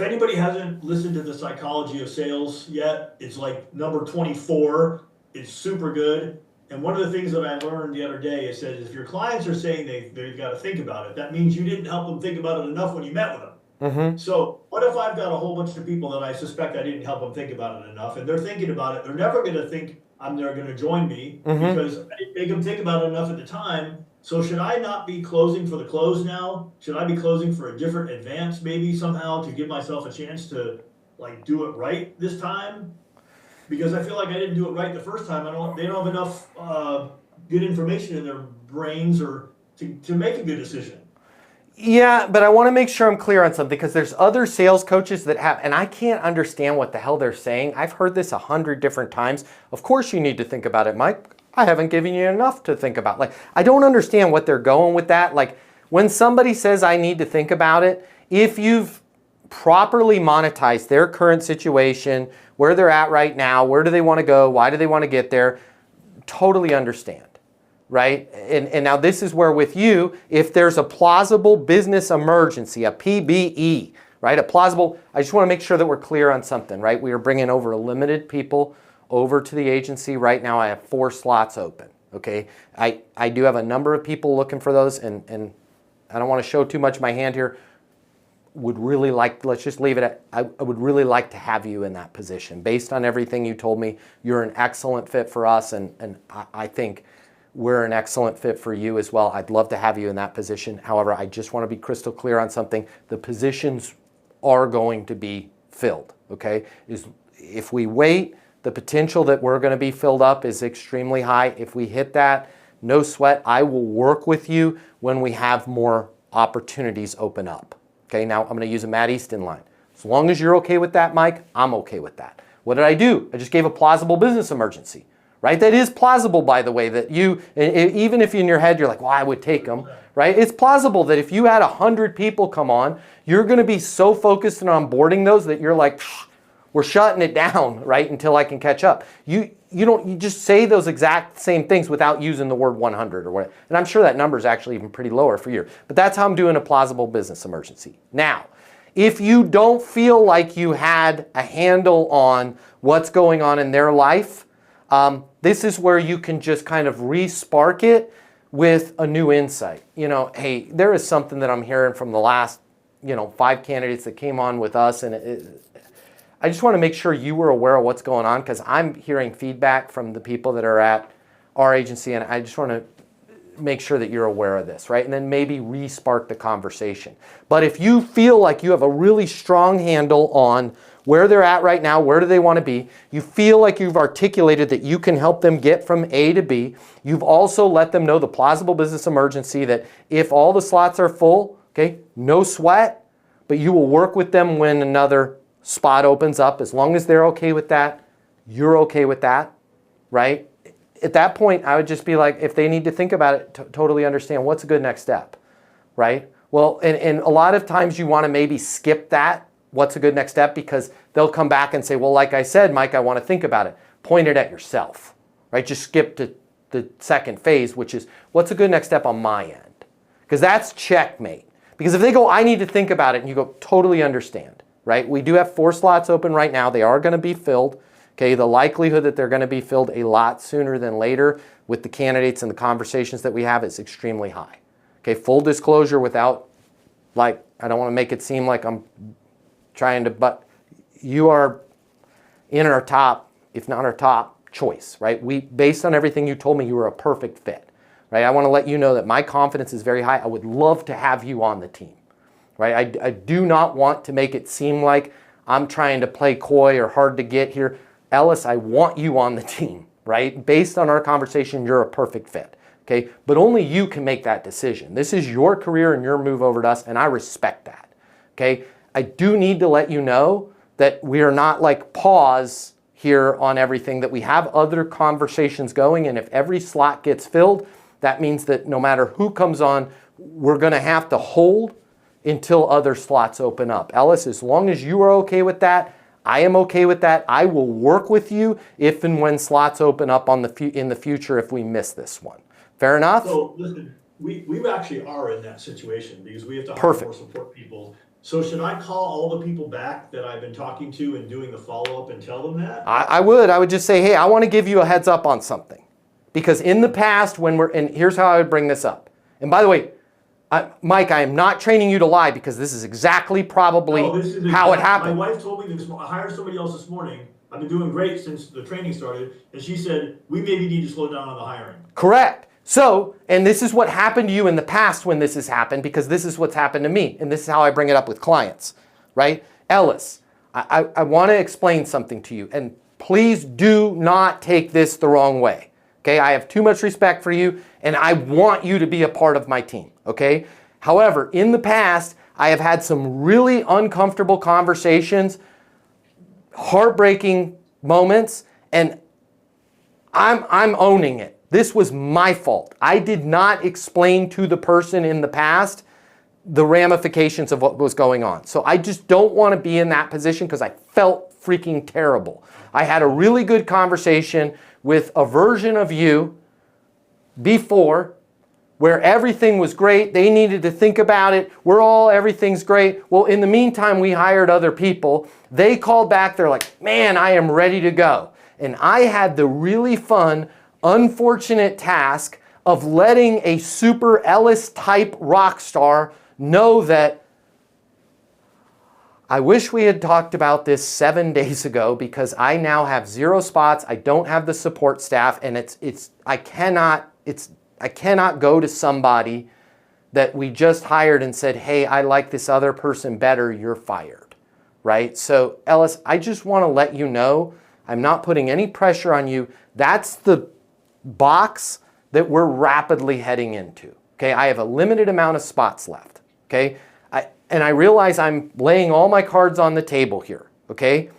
anybody hasn't listened to The Psychology of Sales yet, it's like number 24. It's super good. And one of the things that I learned the other day is that if your clients are saying they've got to think about it, that means you didn't help them think about it enough when you met with them. Mm-hmm. So what if I've got a whole bunch of people that I suspect I didn't help them think about it enough, and they're thinking about it? They're never going to think they're going to join me Mm-hmm. because I didn't make them think about it enough at the time. So should I not be closing for the close now? Should I be closing for a different advance maybe somehow to give myself a chance to like do it right this time? Because I feel like I didn't do it right the first time. They don't have enough good information in their brains or to make a good decision. Yeah, but I want to make sure I'm clear on something because there's other sales coaches that have, and I can't understand what the hell they're saying. I've heard this 100 different times. Of course you need to think about it, Mike. I haven't given you enough to think about. Like, I don't understand what they're going with that. Like, when somebody says I need to think about it, if you've properly monetized their current situation, where they're at right now, where do they want to go, why do they want to get there, totally understand. Right? And now this is where with you, if there's a plausible business emergency, a PBE, right? A plausible, I just want to make sure that we're clear on something, right? We are bringing over limited people over to the agency. Right now I have 4 slots open, okay? I do have a number of people looking for those, and I don't want to show too much of my hand here. Would really like, let's just leave it at, I would really like to have you in that position. Based on everything you told me, you're an excellent fit for us, and I think we're an excellent fit for you as well. I'd love to have you in that position. However, I just want to be crystal clear on something. The positions are going to be filled, okay? If we wait, the potential that we're going to be filled up is extremely high. If we hit that, no sweat. I will work with you when we have more opportunities open up. Okay, now I'm going to use a Matt Easton line. As long as you're okay with that, Mike, I'm okay with that. What did I do? I just gave a plausible business emergency. Right? That is plausible, by the way, that you, even if in your head you're like, well, I would take them, right? It's plausible that if you had 100 people come on, you're going to be so focused on onboarding those that you're like, we're shutting it down, right, until I can catch up. You just say those exact same things without using the word 100 or whatever. And I'm sure that number is actually even pretty lower for you. But that's how I'm doing a plausible business emergency. Now, if you don't feel like you had a handle on what's going on in their life, this is where you can just kind of re-spark it with a new insight. You know, hey, there is something that I'm hearing from the last, 5 candidates that came on with us, and I just want to make sure you were aware of what's going on because I'm hearing feedback from the people that are at our agency, and I just want to make sure that you're aware of this, right? And then maybe re-spark the conversation. But if you feel like you have a really strong handle on where they're at right now, where do they want to be, you feel like you've articulated that you can help them get from A to B, you've also let them know the plausible business emergency that if all the slots are full, okay, no sweat, but you will work with them when another spot opens up. As long as they're okay with that, you're okay with that, right? At that point, I would just be like, if they need to think about it, totally understand what's a good next step, right? Well, and a lot of times you want to maybe skip that, what's a good next step, because they'll come back and say, well, like I said, Mike, I want to think about it. Point it at yourself, right? Just skip to the second phase, which is what's a good next step on my end? Because that's checkmate. Because if they go, I need to think about it, and you go, totally understand, right? We do have 4 slots open right now. They are going to be filled. Okay, the likelihood that they're going to be filled a lot sooner than later with the candidates and the conversations that we have is extremely high. Okay, full disclosure without, like, I don't want to make it seem like I'm trying to, but you are in our top, if not our top choice, right? Based on everything you told me, you were a perfect fit, right? I want to let you know that my confidence is very high. I would love to have you on the team, right? I do not want to make it seem like I'm trying to play coy or hard to get here. Ellis, I want you on the team, right? Based on our conversation, you're a perfect fit, okay? But only you can make that decision. This is your career and your move over to us, and I respect that, okay? I do need to let you know that we are not like pause here on everything, that we have other conversations going, and if every slot gets filled, that means that no matter who comes on, we're going to have to hold until other slots open up. Ellis, as long as you are okay with that, I am okay with that. I will work with you if and when slots open up in the future if we miss this one. Fair enough? So listen, we actually are in that situation because we have to hire Perfect. more support people. So should I call all the people back that I've been talking to and doing the follow-up and tell them that? I would just say, hey, I want to give you a heads up on something. Because in the past, and here's how I would bring this up. And by the way, Mike, I am not training you to lie because this is exactly probably how it happened. My wife told me this. I hired somebody else this morning. I've been doing great since the training started. And she said, we maybe need to slow down on the hiring. Correct. So, and this is what happened to you in the past when this has happened, because this is what's happened to me. And this is how I bring it up with clients, right? Ellis, I want to explain something to you. And please do not take this the wrong way. Okay, I have too much respect for you, and I want you to be a part of my team, okay? However, in the past, I have had some really uncomfortable conversations, heartbreaking moments, and I'm owning it. This was my fault. I did not explain to the person in the past the ramifications of what was going on. So I just don't want to be in that position because I felt freaking terrible. I had a really good conversation with a version of you before where everything was great. They needed to think about it. Everything's great. Well, in the meantime, we hired other people. They called back. They're like, man, I am ready to go. And I had the really fun, unfortunate task of letting a super Ellis type rock star know that I wish we had talked about this 7 days ago because I now have 0 spots. I don't have the support staff, and I cannot go to somebody that we just hired and said, hey, I like this other person better, you're fired, right? So Ellis, I just want to let you know, I'm not putting any pressure on you. That's the box that we're rapidly heading into, okay? I have a limited amount of spots left, okay? And I realize I'm laying all my cards on the table here, okay?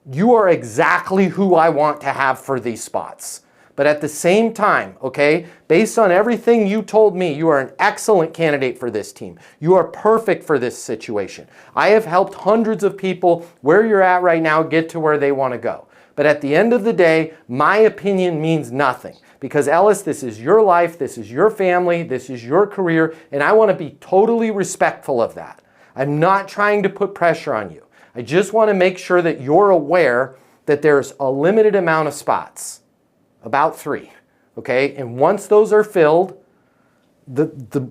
You are exactly who I want to have for these spots. But at the same time, okay, based on everything you told me, you are an excellent candidate for this team. You are perfect for this situation. I have helped hundreds of people where you're at right now get to where they want to go. But at the end of the day, my opinion means nothing. Because Ellis, this is your life, this is your family, this is your career, and I want to be totally respectful of that. I'm not trying to put pressure on you. I just want to make sure that you're aware that there's a limited amount of spots, about 3, okay? And once those are filled, the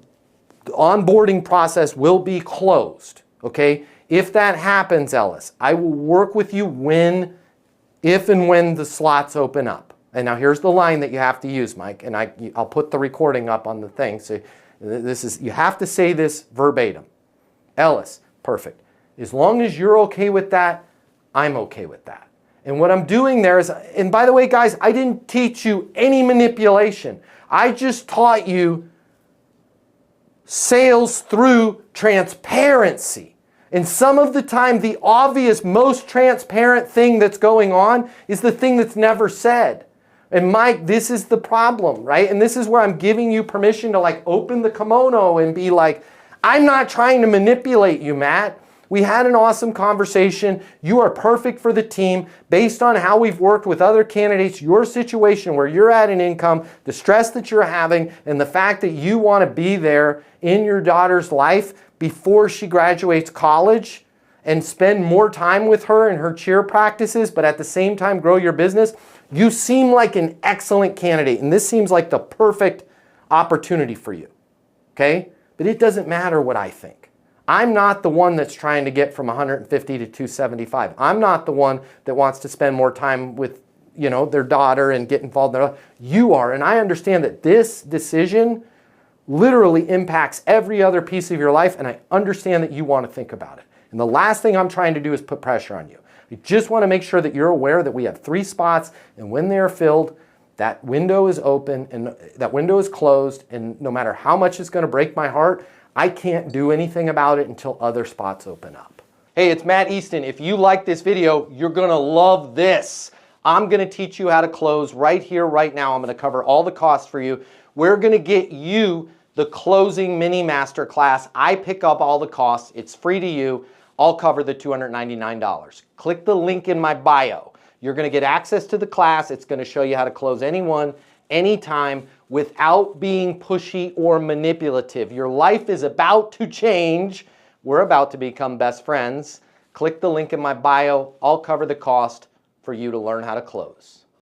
onboarding process will be closed, okay? If that happens, Ellis, I will work with you if and when the slots open up. And now here's the line that you have to use, Mike, and I'll put the recording up on the thing. So you have to say this verbatim. Ellis, perfect. As long as you're okay with that, I'm okay with that. And what I'm doing there is, and by the way, guys, I didn't teach you any manipulation. I just taught you sales through transparency. And some of the time, the obvious, most transparent thing that's going on is the thing that's never said. And Mike, this is the problem, right? And this is where I'm giving you permission to like open the kimono and be like, I'm not trying to manipulate you, Matt. We had an awesome conversation. You are perfect for the team based on how we've worked with other candidates, your situation where you're at in income, the stress that you're having, and the fact that you want to be there in your daughter's life before she graduates college and spend more time with her in her cheer practices, but at the same time grow your business. You seem like an excellent candidate, and this seems like the perfect opportunity for you, okay? But it doesn't matter what I think. I'm not the one that's trying to get from 150 to 275. I'm not the one that wants to spend more time with, their daughter and get involved in their life. You are, and I understand that this decision literally impacts every other piece of your life, and I understand that you want to think about it. And the last thing I'm trying to do is put pressure on you. I just want to make sure that you're aware that we have 3 spots, and when they are filled, that window is open and that window is closed, and no matter how much it's going to break my heart, I can't do anything about it until other spots open up. Hey, it's Matt Easton. If you like this video, you're going to love this. I'm going to teach you how to close right here, right now. I'm going to cover all the costs for you. We're going to get you the closing mini masterclass. I pick up all the costs. It's free to you. I'll cover the $299. Click the link in my bio. You're going to get access to the class. It's going to show you how to close anyone, anytime, without being pushy or manipulative. Your life is about to change We're about to become best friends. Click the link in my bio. I'll cover the cost for you to learn how to close.